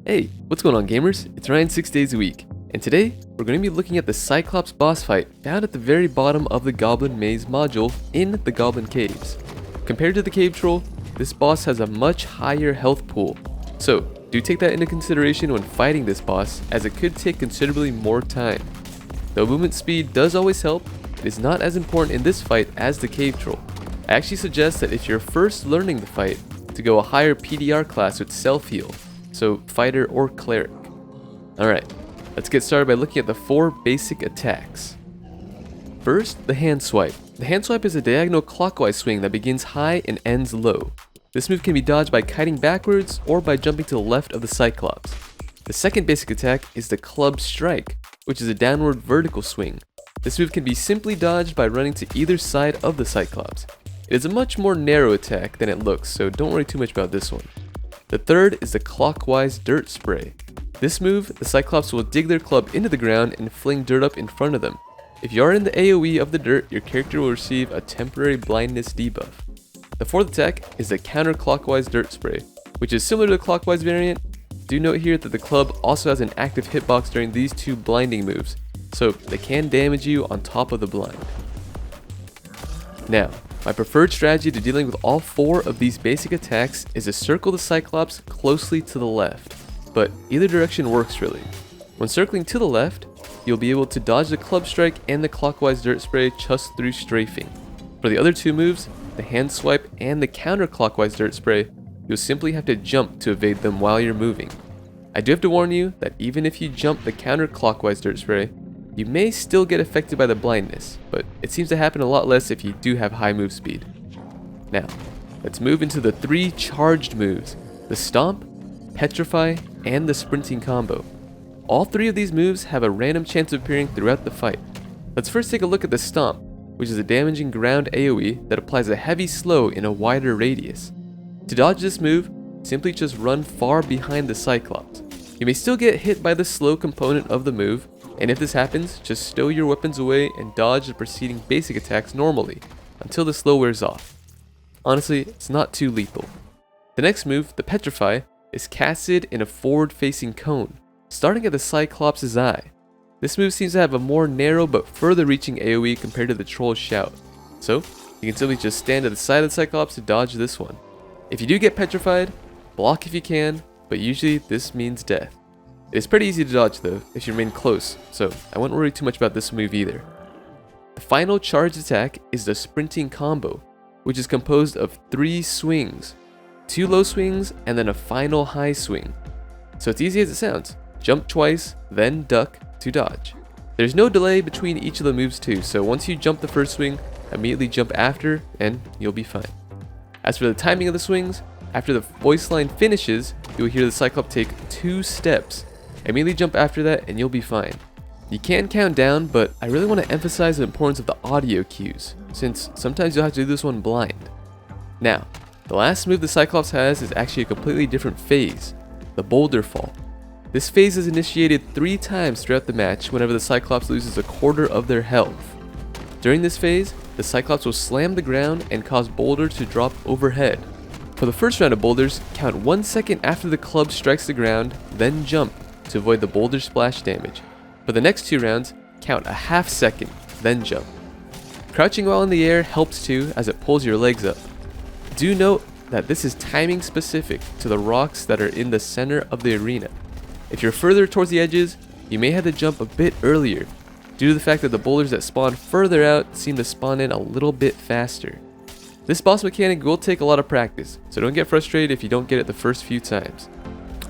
Hey, what's going on gamers? It's Ryan 6 days a week, and today we're going to be looking at the Cyclops boss fight found at the very bottom of the Goblin Maze module in the Goblin Caves. Compared to the Cave Troll, this boss has a much higher health pool, so do take that into consideration when fighting this boss, as it could take considerably more time. Though movement speed does always help, it is not as important in this fight as the Cave Troll. I actually suggest that if you're first learning the fight, to go a higher PDR class with self-heal, so fighter or cleric. Alright, let's get started by looking at the 4 basic attacks. First, the hand swipe. The hand swipe is a diagonal clockwise swing that begins high and ends low. This move can be dodged by kiting backwards or by jumping to the left of the Cyclops. The second basic attack is the club strike, which is a downward vertical swing. This move can be simply dodged by running to either side of the Cyclops. It is a much more narrow attack than it looks, so don't worry too much about this one. The third is the clockwise dirt spray. This move, the Cyclops will dig their club into the ground and fling dirt up in front of them. If you are in the AoE of the dirt, your character will receive a temporary blindness debuff. The fourth attack is the counterclockwise dirt spray, which is similar to the clockwise variant. Do note here that the club also has an active hitbox during these 2 blinding moves, so they can damage you on top of the blind. Now, my preferred strategy to dealing with all 4 of these basic attacks is to circle the Cyclops closely to the left, but either direction works really. When circling to the left, you'll be able to dodge the club strike and the clockwise dirt spray just through strafing. For the other 2 moves, the hand swipe and the counterclockwise dirt spray, you'll simply have to jump to evade them while you're moving. I do have to warn you that even if you jump the counterclockwise dirt spray, you may still get affected by the blindness, but it seems to happen a lot less if you do have high move speed. Now, let's move into the 3 charged moves, the Stomp, Petrify, and the Sprinting combo. All 3 of these moves have a random chance of appearing throughout the fight. Let's first take a look at the Stomp, which is a damaging ground AoE that applies a heavy slow in a wider radius. To dodge this move, simply just run far behind the Cyclops. You may still get hit by the slow component of the move, and if this happens, just stow your weapons away and dodge the preceding basic attacks normally, until the slow wears off. Honestly, it's not too lethal. The next move, the Petrify, is casted in a forward-facing cone, starting at the Cyclops' eye. This move seems to have a more narrow but further reaching AoE compared to the Troll's Shout, so you can simply just stand at the side of the Cyclops to dodge this one. If you do get petrified, block if you can, but usually this means death. It is pretty easy to dodge though, if you remain close, so I wouldn't worry too much about this move either. The final charged attack is the Sprinting combo, which is composed of 3 swings, 2 low swings, and then a final high swing. So it's easy as it sounds. Jump twice, then duck to dodge. There's no delay between each of the moves too, so once you jump the first swing, immediately jump after, and you'll be fine. As for the timing of the swings, after the voice line finishes, you'll hear the Cyclops take 2 steps. Immediately jump after that and you'll be fine. You can count down, but I really want to emphasize the importance of the audio cues, since sometimes you'll have to do this one blind. Now, the last move the Cyclops has is actually a completely different phase, the Boulderfall. This phase is initiated 3 times throughout the match whenever the Cyclops loses a quarter of their health. During this phase, the Cyclops will slam the ground and cause boulders to drop overhead. For the first round of boulders, count 1 second after the club strikes the ground, then jump to avoid the boulder splash damage. For the next 2 rounds, count a half second, then jump. Crouching while in the air helps too, as it pulls your legs up. Do note that this is timing specific to the rocks that are in the center of the arena. If you're further towards the edges, you may have to jump a bit earlier, due to the fact that the boulders that spawn further out seem to spawn in a little bit faster. This boss mechanic will take a lot of practice, so don't get frustrated if you don't get it the first few times.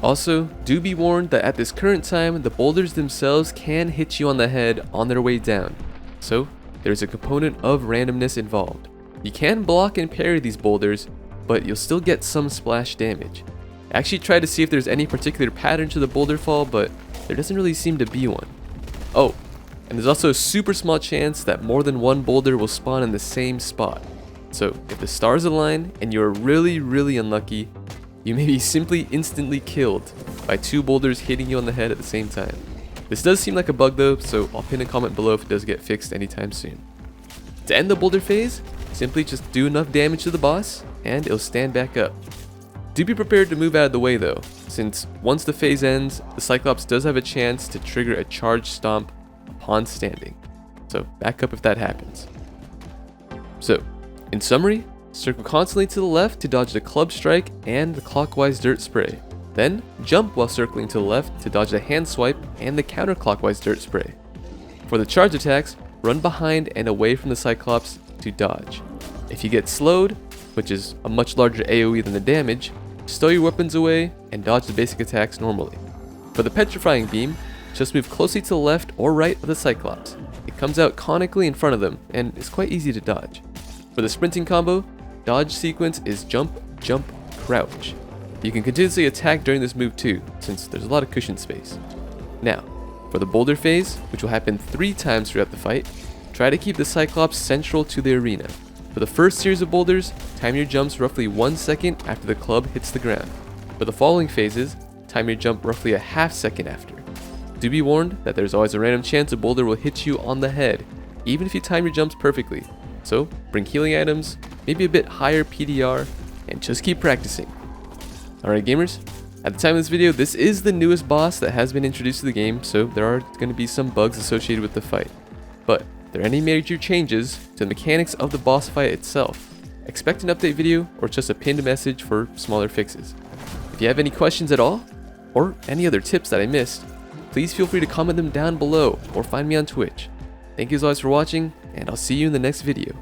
Also, do be warned that at this current time, the boulders themselves can hit you on the head on their way down, so there's a component of randomness involved. You can block and parry these boulders, but you'll still get some splash damage. I actually tried to see if there's any particular pattern to the boulder fall, but there doesn't really seem to be one. Oh, and there's also a super small chance that more than 1 boulder will spawn in the same spot. So if the stars align and you're really unlucky, you may be simply instantly killed by 2 boulders hitting you on the head at the same time. This does seem like a bug though, so I'll pin a comment below if it does get fixed anytime soon. To end the boulder phase, simply just do enough damage to the boss and it'll stand back up. Do be prepared to move out of the way though, since once the phase ends, the Cyclops does have a chance to trigger a charge stomp upon standing. So back up if that happens. So, in summary, circle constantly to the left to dodge the club strike and the clockwise dirt spray. Then, jump while circling to the left to dodge the hand swipe and the counterclockwise dirt spray. For the charge attacks, run behind and away from the Cyclops to dodge. If you get slowed, which is a much larger AoE than the damage, stow your weapons away and dodge the basic attacks normally. For the petrifying beam, just move closely to the left or right of the Cyclops. It comes out conically in front of them and is quite easy to dodge. For the sprinting combo, dodge sequence is jump, jump, crouch. You can continuously attack during this move too, since there's a lot of cushion space. Now, for the boulder phase, which will happen 3 times throughout the fight, try to keep the Cyclops central to the arena. For the first series of boulders, time your jumps roughly 1 second after the club hits the ground. For the following phases, time your jump roughly a half second after. Do be warned that there's always a random chance a boulder will hit you on the head, even if you time your jumps perfectly. So bring healing items, maybe a bit higher PDR, and just keep practicing. Alright gamers, at the time of this video, this is the newest boss that has been introduced to the game, so there are going to be some bugs associated with the fight. But if there are any major changes to the mechanics of the boss fight itself, expect an update video or just a pinned message for smaller fixes. If you have any questions at all, or any other tips that I missed, please feel free to comment them down below or find me on Twitch. Thank you as always for watching, and I'll see you in the next video.